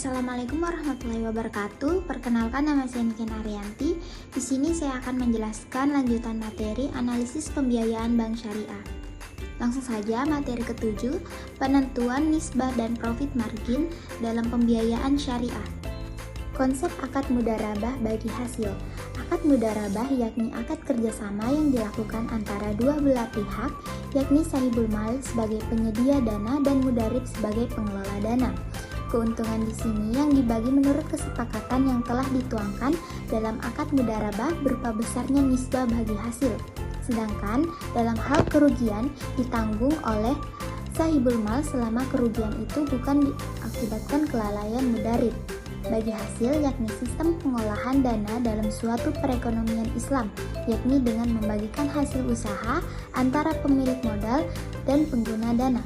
Assalamualaikum warahmatullahi wabarakatuh. Perkenalkan, nama saya Niken Arianti. Di sini saya akan menjelaskan lanjutan materi analisis pembiayaan bank syariah. Langsung saja materi ke-7, penentuan nisbah dan profit margin dalam pembiayaan syariah. Konsep akad mudharabah bagi hasil. Akad mudharabah yakni akad kerjasama yang dilakukan antara dua belah pihak, yakni sahibul mal sebagai penyedia dana dan mudharib sebagai pengelola dana. Keuntungan di sini yang dibagi menurut kesepakatan yang telah dituangkan dalam akad mudharabah berupa besarnya nisbah bagi hasil. Sedangkan dalam hal kerugian ditanggung oleh sahibul mal selama kerugian itu bukan diakibatkan kelalaian mudharib. Bagi hasil yakni sistem pengolahan dana dalam suatu perekonomian Islam, yakni dengan membagikan hasil usaha antara pemilik modal dan pengguna dana.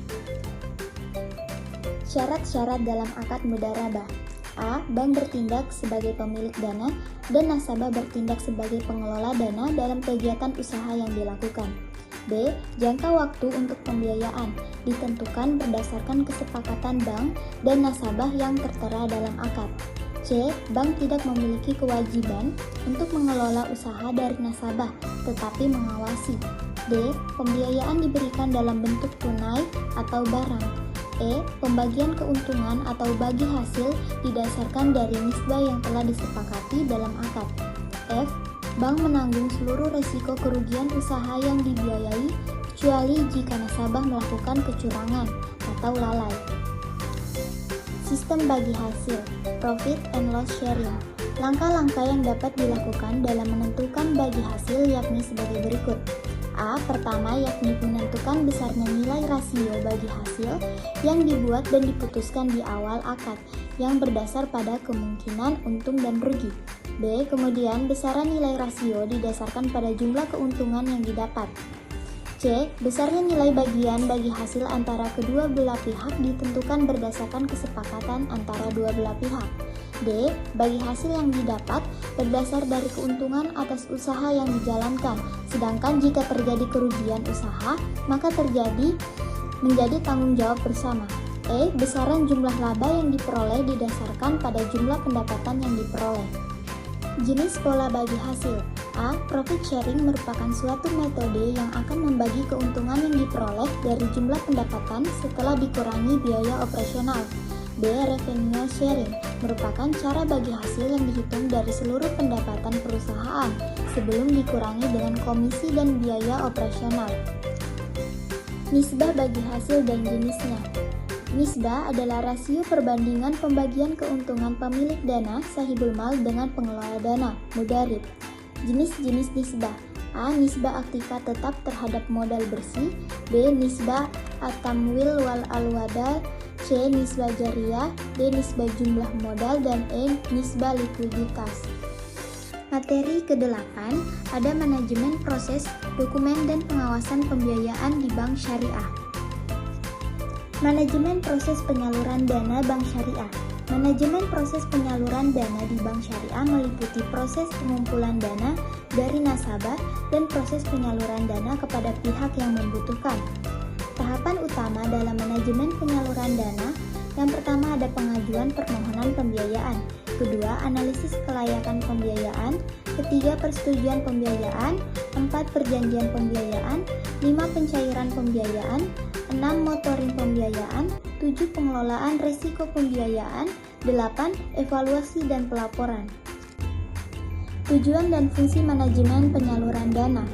Syarat-syarat dalam akad mudharabah. A. Bank bertindak sebagai pemilik dana dan nasabah bertindak sebagai pengelola dana dalam kegiatan usaha yang dilakukan. B. Jangka waktu untuk pembiayaan ditentukan berdasarkan kesepakatan bank dan nasabah yang tertera dalam akad. C. Bank tidak memiliki kewajiban untuk mengelola usaha dari nasabah, tetapi mengawasi. D. Pembiayaan diberikan dalam bentuk tunai atau barang. E. Pembagian keuntungan atau bagi hasil didasarkan dari nisbah yang telah disepakati dalam akad. F. Bank menanggung seluruh resiko kerugian usaha yang dibiayai kecuali jika nasabah melakukan kecurangan atau lalai. Sistem bagi hasil, profit and loss sharing. Langkah-langkah yang dapat dilakukan dalam menentukan bagi hasil yakni sebagai berikut. A. Pertama yakni menentukan besarnya nilai rasio bagi hasil yang dibuat dan diputuskan di awal akad yang berdasar pada kemungkinan untung dan rugi. B. Kemudian besaran nilai rasio didasarkan pada jumlah keuntungan yang didapat. C. Besarnya nilai bagian bagi hasil antara kedua belah pihak ditentukan berdasarkan kesepakatan antara dua belah pihak. D. Bagi hasil yang didapat berdasar dari keuntungan atas usaha yang dijalankan, sedangkan jika terjadi kerugian usaha, maka menjadi tanggung jawab bersama. E. Besaran jumlah laba yang diperoleh didasarkan pada jumlah pendapatan yang diperoleh. Jenis pola bagi hasil. A. Profit sharing merupakan suatu metode yang akan membagi keuntungan yang diperoleh dari jumlah pendapatan setelah dikurangi biaya operasional. B. Revenue sharing merupakan cara bagi hasil yang dihitung dari seluruh pendapatan perusahaan sebelum dikurangi dengan komisi dan biaya operasional. Nisbah bagi hasil dan jenisnya. Nisbah adalah rasio perbandingan pembagian keuntungan pemilik dana sahibul mal dengan pengelola dana mudharib. Jenis-jenis nisbah. A. Nisbah aktiva tetap terhadap modal bersih. B. Nisbah at-tamwil wal alwada. C. Nisbah jariyah. D. Nisbah jumlah modal. Dan E. Nisbah likuiditas. Materi ke-8 ada manajemen proses, dokumen, dan pengawasan pembiayaan di bank syariah. Manajemen proses penyaluran dana bank syariah. Manajemen proses penyaluran dana di bank syariah meliputi proses pengumpulan dana dari nasabah dan proses penyaluran dana kepada pihak yang membutuhkan. Tahapan utama dalam manajemen penyaluran dana, yang pertama ada pengajuan permohonan pembiayaan, kedua analisis kelayakan pembiayaan, ketiga persetujuan pembiayaan, 4 perjanjian pembiayaan, 5 pencairan pembiayaan, 6 monitoring pembiayaan, 7 pengelolaan resiko pembiayaan, 8 evaluasi dan pelaporan. Tujuan dan fungsi manajemen penyaluran dana.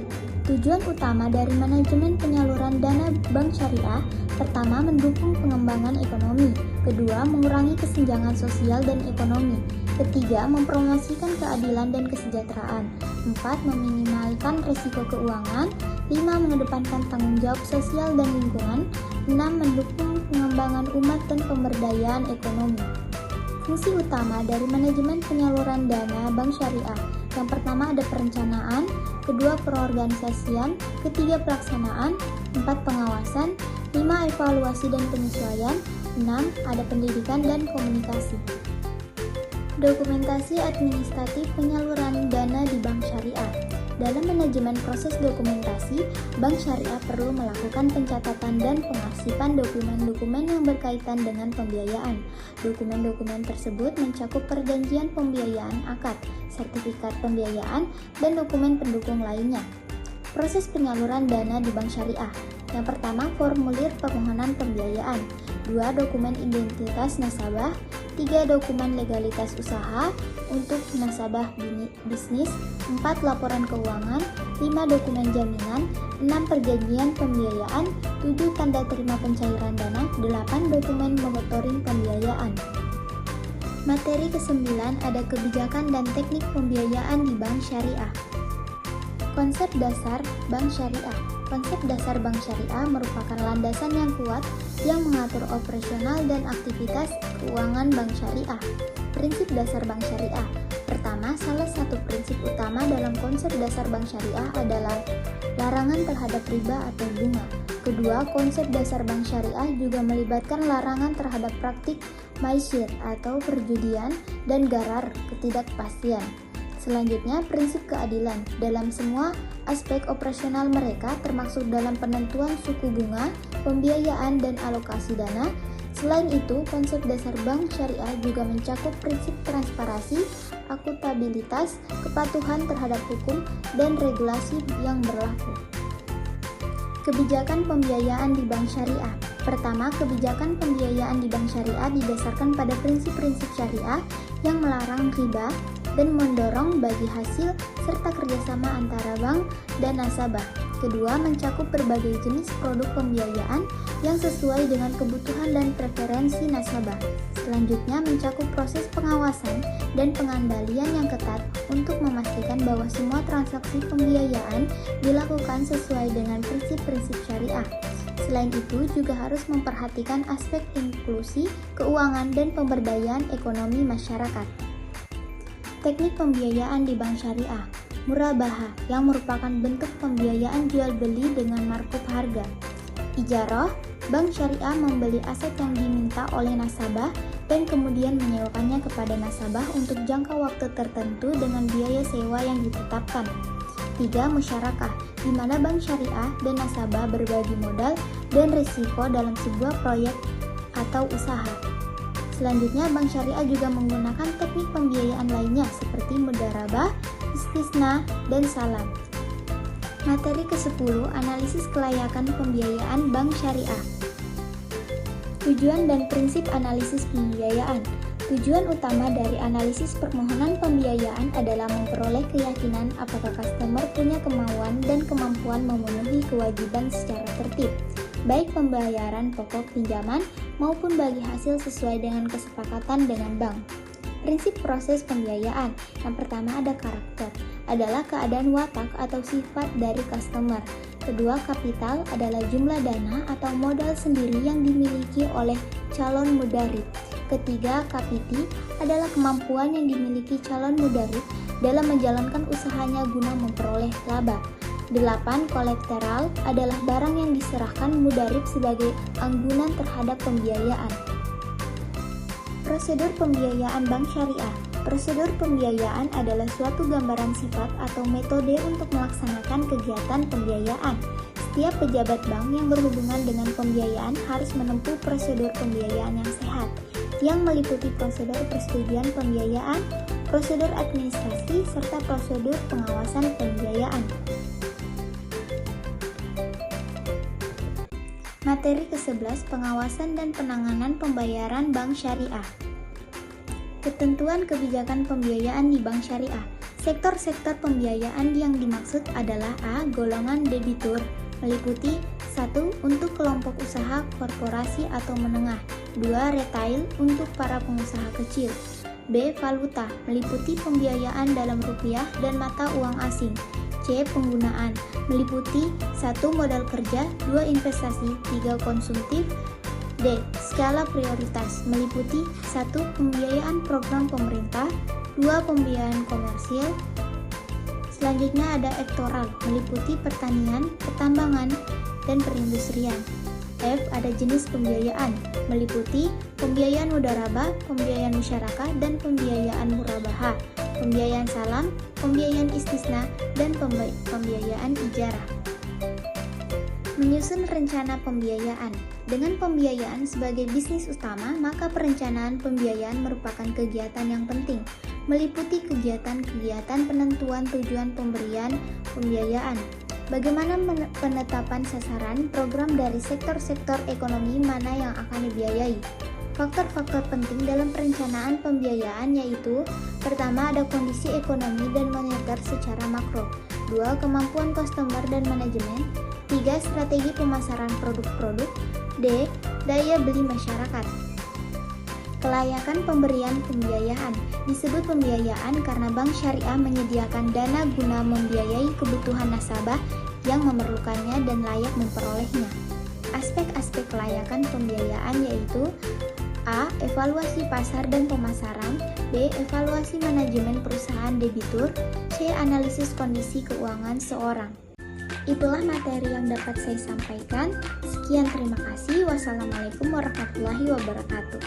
Tujuan utama dari manajemen penyaluran dana bank syariah, pertama mendukung pengembangan ekonomi, kedua mengurangi kesenjangan sosial dan ekonomi, ketiga mempromosikan keadilan dan kesejahteraan, 4 meminimalkan risiko keuangan, 5 mengedepankan tanggung jawab sosial dan lingkungan, 6 mendukung pengembangan umat dan pemberdayaan ekonomi. Fungsi utama dari manajemen penyaluran dana bank syariah. Yang pertama ada perencanaan, kedua perorganisasian, ketiga pelaksanaan, 4 pengawasan, 5 evaluasi dan penyesuaian, 6 ada pendidikan dan komunikasi. Dokumentasi administratif penyaluran dana di bank syariah. Dalam manajemen proses dokumentasi, bank syariah perlu melakukan pencatatan dan pengarsipan dokumen-dokumen yang berkaitan dengan pembiayaan. Dokumen-dokumen tersebut mencakup perjanjian pembiayaan akad, sertifikat pembiayaan, dan dokumen pendukung lainnya. Proses penyaluran dana di bank syariah. Yang pertama, formulir permohonan pembiayaan. 2. Dokumen identitas nasabah. 3. Dokumen legalitas usaha untuk nasabah bisnis. 4. Laporan keuangan. 5. Dokumen jaminan. 6. Perjanjian pembiayaan. 7. Tanda terima pencairan dana. 8. Dokumen monitoring pembiayaan. Materi ke-9 ada kebijakan dan teknik pembiayaan di bank syariah. Konsep dasar bank syariah. Konsep dasar bank syariah merupakan landasan yang kuat yang mengatur operasional dan aktivitas keuangan bank syariah. Prinsip dasar bank syariah. Pertama, salah satu prinsip utama dalam konsep dasar bank syariah adalah larangan terhadap riba atau bunga. Kedua, konsep dasar bank syariah juga melibatkan larangan terhadap praktik maisir atau perjudian dan gharar ketidakpastian. Selanjutnya, prinsip keadilan dalam semua aspek operasional mereka termasuk dalam penentuan suku bunga, pembiayaan, dan alokasi dana. Selain itu, konsep dasar bank syariah juga mencakup prinsip transparansi, akuntabilitas, kepatuhan terhadap hukum, dan regulasi yang berlaku. Kebijakan pembiayaan di bank syariah. Pertama, kebijakan pembiayaan di bank syariah didasarkan pada prinsip-prinsip syariah yang melarang riba dan mendorong bagi hasil serta kerjasama antara bank dan nasabah. Kedua, mencakup berbagai jenis produk pembiayaan yang sesuai dengan kebutuhan dan preferensi nasabah. Selanjutnya, mencakup proses pengawasan dan pengandalian yang ketat untuk memastikan bahwa semua transaksi pembiayaan dilakukan sesuai dengan prinsip-prinsip syariah. Selain itu, juga harus memperhatikan aspek inklusi, keuangan, dan pemberdayaan ekonomi masyarakat. Teknik pembiayaan di bank syariah. Murabahah, yang merupakan bentuk pembiayaan jual beli dengan markup harga. Ijarah, bank syariah membeli aset yang diminta oleh nasabah dan kemudian menyewakannya kepada nasabah untuk jangka waktu tertentu dengan biaya sewa yang ditetapkan. 3. Musyarakah, di mana bank syariah dan nasabah berbagi modal dan risiko dalam sebuah proyek atau usaha. Selanjutnya, bank syariah juga menggunakan teknik pembiayaan lainnya seperti mudharabah, istisna, dan salam. Materi ke-10, analisis kelayakan pembiayaan bank syariah. Tujuan dan prinsip analisis pembiayaan. Tujuan utama dari analisis permohonan pembiayaan adalah memperoleh keyakinan apakah customer punya kemauan dan kemampuan memenuhi kewajiban secara tertib, baik pembayaran pokok pinjaman maupun bagi hasil sesuai dengan kesepakatan dengan bank. Prinsip proses pembiayaan. Yang pertama ada karakter, adalah keadaan watak atau sifat dari customer. Kedua, kapital adalah jumlah dana atau modal sendiri yang dimiliki oleh calon mudarib. Ketiga, kapiti adalah kemampuan yang dimiliki calon mudarib dalam menjalankan usahanya guna memperoleh laba. 8. Kolateral adalah barang yang diserahkan mudarib sebagai anggunan terhadap pembiayaan. Prosedur pembiayaan bank syariah. Prosedur pembiayaan adalah suatu gambaran sifat atau metode untuk melaksanakan kegiatan pembiayaan. Setiap pejabat bank yang berhubungan dengan pembiayaan harus menempuh prosedur pembiayaan yang sehat, yang meliputi prosedur persetujuan pembiayaan, prosedur administrasi, serta prosedur pengawasan pembiayaan. Materi ke-11, pengawasan dan penanganan pembayaran bank syariah. Ketentuan kebijakan pembiayaan di bank syariah. Sektor-sektor pembiayaan yang dimaksud adalah A. Golongan debitur, meliputi 1. Untuk kelompok usaha korporasi atau menengah. 2. Retail, untuk para pengusaha kecil. B. Valuta, meliputi pembiayaan dalam rupiah dan mata uang asing. C. Penggunaan, meliputi 1. Modal kerja, 2. Investasi, 3. Konsumtif. D. Skala prioritas, meliputi 1. Pembiayaan program pemerintah, 2. Pembiayaan komersil. Selanjutnya ada ektoral, meliputi pertanian, pertambangan, dan perindustrian. F. Ada jenis pembiayaan, meliputi pembiayaan mudharabah, pembiayaan musyarakah, dan pembiayaan murabahah. pembiayaan salam, pembiayaan istisna, dan pembiayaan ijarah. Menyusun rencana pembiayaan. Dengan pembiayaan sebagai bisnis utama, maka perencanaan pembiayaan merupakan kegiatan yang penting, meliputi kegiatan-kegiatan penentuan tujuan pemberian pembiayaan. Bagaimana penetapan sasaran program dari sektor-sektor ekonomi mana yang akan dibiayai. Faktor-faktor penting dalam perencanaan pembiayaan yaitu: pertama, ada kondisi ekonomi dan moneter secara makro. 2. Kemampuan customer dan manajemen. 3. Strategi pemasaran produk-produk. D. Daya beli masyarakat. Kelayakan pemberian pembiayaan. Disebut pembiayaan karena bank syariah menyediakan dana guna membiayai kebutuhan nasabah yang memerlukannya dan layak memperolehnya. Aspek-aspek kelayakan pembiayaan yaitu: A. Evaluasi pasar dan pemasaran. B. Evaluasi manajemen perusahaan debitur. C. Analisis kondisi keuangan seorang. Itulah materi yang dapat saya sampaikan. Sekian, terima kasih. Wassalamualaikum warahmatullahi wabarakatuh.